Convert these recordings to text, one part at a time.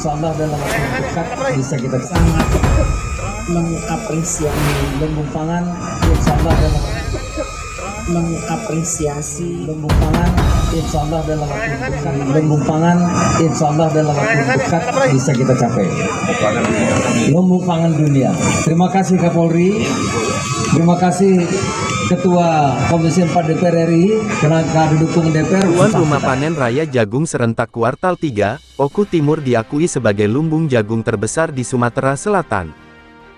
insya Allah dalam waktu dekat bisa kita sangat mengapresiasi lumbung pangan, insya Allah dalam mengapresiasi lumbung pangan, insya Allah dalam waktu dekat lumbung pangan, insya Allah dalam waktu dekat bisa kita capai lumbung pangan dunia. Terima kasih Kapolri, terima kasih Ketua Komisi 4 DPR RI telah didukung DPR. Tuan rumah panen raya jagung serentak kuartal 3, Oku Timur diakui sebagai lumbung jagung terbesar di Sumatera Selatan.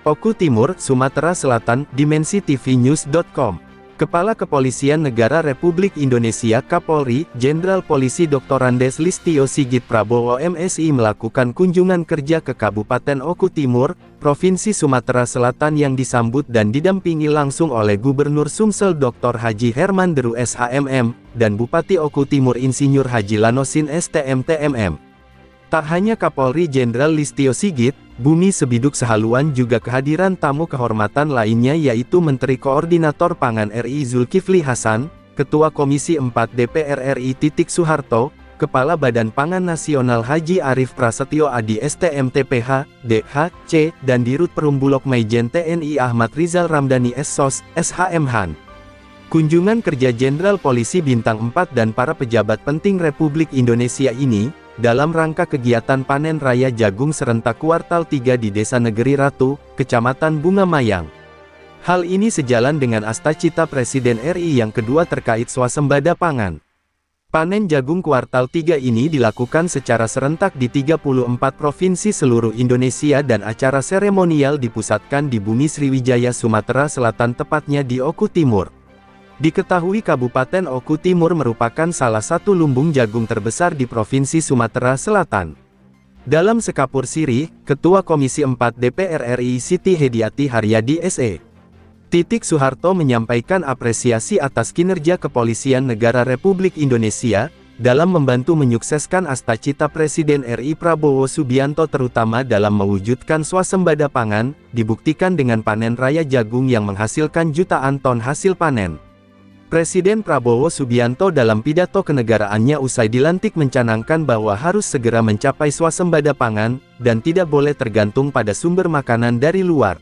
Oku Timur, Sumatera Selatan, dimensitv.news.com. Kepala Kepolisian Negara Republik Indonesia Kapolri, Jenderal Polisi Dr. Andes Listio Sigit Prabowo MSI melakukan kunjungan kerja ke Kabupaten Oku Timur, Provinsi Sumatera Selatan yang disambut dan didampingi langsung oleh Gubernur Sumsel Dr. Haji Herman Deru SHMM, dan Bupati Oku Timur Insinyur Haji Lanosin STM-TMM. Tak hanya Kapolri Jenderal Listio Sigit, Bumi Sebiduk Sehaluan juga kehadiran tamu kehormatan lainnya yaitu Menteri Koordinator Pangan RI Zulkifli Hasan, Ketua Komisi 4 DPR RI Titik Soeharto, Kepala Badan Pangan Nasional Haji Arif Prasetyo Adi STM-TPH, DHC, dan Dirut Perumbulok Maijen TNI Ahmad Rizal Ramdhani SSOS, SHM-Han. Kunjungan kerja Jenderal Polisi Bintang 4 dan para pejabat penting Republik Indonesia ini, dalam rangka kegiatan panen raya jagung serentak kuartal 3 di Desa Negeri Ratu, Kecamatan Bunga Mayang. Hal ini sejalan dengan astacita Presiden RI yang kedua terkait swasembada pangan. Panen jagung kuartal 3 ini dilakukan secara serentak di 34 provinsi seluruh Indonesia dan acara seremonial dipusatkan di Bumi Sriwijaya Sumatera Selatan tepatnya di Oku Timur. Diketahui Kabupaten Oku Timur merupakan salah satu lumbung jagung terbesar di Provinsi Sumatera Selatan. Dalam sekapur sirih, Ketua Komisi 4 DPR RI Siti Hediati Haryadi SE. Titik Soeharto menyampaikan apresiasi atas kinerja Kepolisian Negara Republik Indonesia, dalam membantu menyukseskan astacita Presiden RI Prabowo Subianto terutama dalam mewujudkan swasembada pangan, dibuktikan dengan panen raya jagung yang menghasilkan jutaan ton hasil panen. Presiden Prabowo Subianto dalam pidato kenegaraannya usai dilantik mencanangkan bahwa harus segera mencapai swasembada pangan, dan tidak boleh tergantung pada sumber makanan dari luar.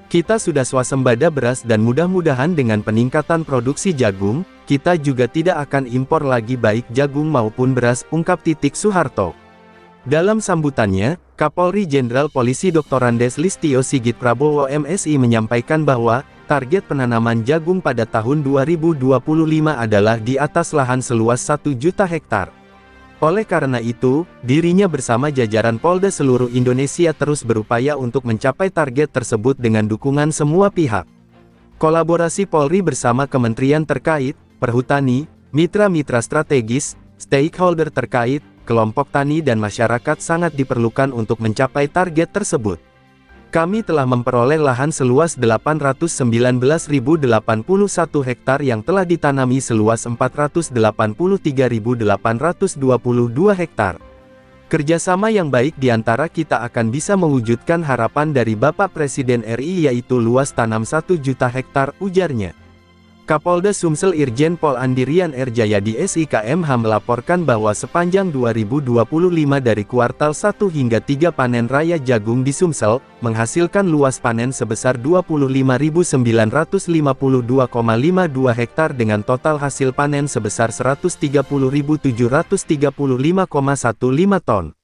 Kita sudah swasembada beras dan mudah-mudahan dengan peningkatan produksi jagung, kita juga tidak akan impor lagi baik jagung maupun beras, ungkap Titik Soeharto. Dalam sambutannya, Kapolri Jenderal Polisi Dr. Andes Listio Sigit Prabowo MSI menyampaikan bahwa, target penanaman jagung pada tahun 2025 adalah di atas lahan seluas 1 juta hektar. Oleh karena itu, dirinya bersama jajaran Polda seluruh Indonesia terus berupaya untuk mencapai target tersebut dengan dukungan semua pihak. Kolaborasi Polri bersama kementerian terkait, perhutani, mitra-mitra strategis, stakeholder terkait, kelompok tani dan masyarakat sangat diperlukan untuk mencapai target tersebut. Kami telah memperoleh lahan seluas 819.081 hektar yang telah ditanami seluas 483.822 hektar. Kerjasama yang baik di antara kita akan bisa mewujudkan harapan dari Bapak Presiden RI yaitu luas tanam 1 juta hektar, ujarnya. Kapolda Sumsel Irjen Pol Andirian R. Jayadi SIKMH melaporkan bahwa sepanjang 2025 dari kuartal 1 hingga 3 panen raya jagung di Sumsel, menghasilkan luas panen sebesar 25.952,52 hektar dengan total hasil panen sebesar 130.735,15 ton.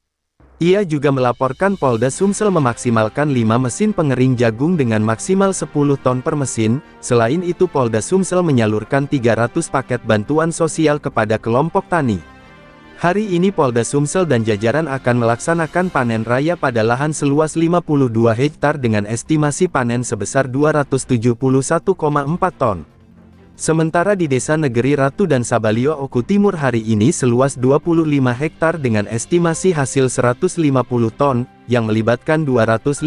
Ia juga melaporkan Polda Sumsel memaksimalkan 5 mesin pengering jagung dengan maksimal 10 ton per mesin. Selain itu Polda Sumsel menyalurkan 300 paket bantuan sosial kepada kelompok tani. Hari ini Polda Sumsel dan jajaran akan melaksanakan panen raya pada lahan seluas 52 hektar dengan estimasi panen sebesar 271,4 ton. Sementara di Desa Negeri Ratu dan Sabalio Oku Timur hari ini seluas 25 hektar dengan estimasi hasil 150 ton, yang melibatkan 259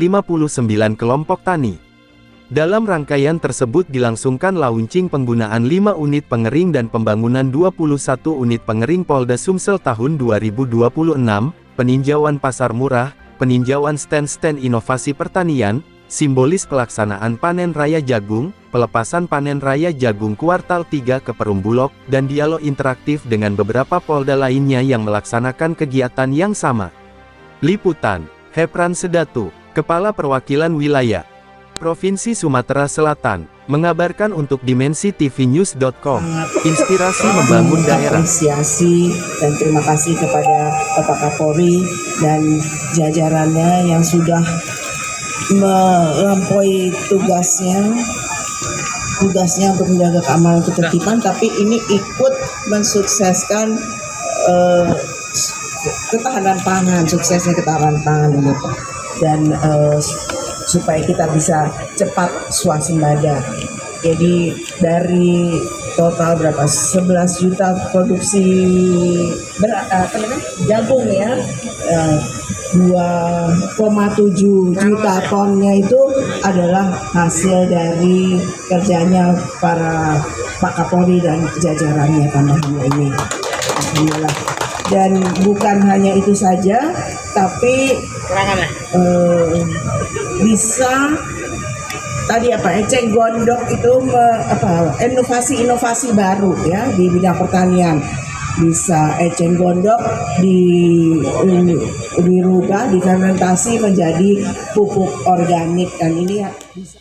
kelompok tani. Dalam rangkaian tersebut dilangsungkan launching penggunaan 5 unit pengering dan pembangunan 21 unit pengering Polda Sumsel tahun 2026, peninjauan pasar murah, peninjauan stand-stand inovasi pertanian, simbolis pelaksanaan panen raya jagung, pelepasan panen raya jagung kuartal 3 ke Perumbulok, dan dialog interaktif dengan beberapa polda lainnya yang melaksanakan kegiatan yang sama. Liputan, Hepran Sedatu, Kepala Perwakilan Wilayah Provinsi Sumatera Selatan, mengabarkan untuk dimensitivinews.com, inspirasi membangun daerah. Apresiasi dan terima kasih kepada Bapak Kapolri dan jajarannya yang sudah melampaui tugasnya untuk menjaga keamanan ketertiban, tapi ini ikut mensukseskan ketahanan pangan, suksesnya ketahanan pangan ini, dan supaya kita bisa cepat swasembada. Jadi dari total berapa? 11 juta produksi jagung ya, 2,7 juta tonnya itu adalah hasil dari kerjanya para Pak Kapolri dan jajarannya tambahannya ini. Alhamdulillah. Dan bukan hanya itu saja, tapi bisa tadi eceng gondok itu inovasi baru ya di bidang pertanian. Bisa eceng gondok dirubah, difermentasi menjadi pupuk organik, dan ini bisa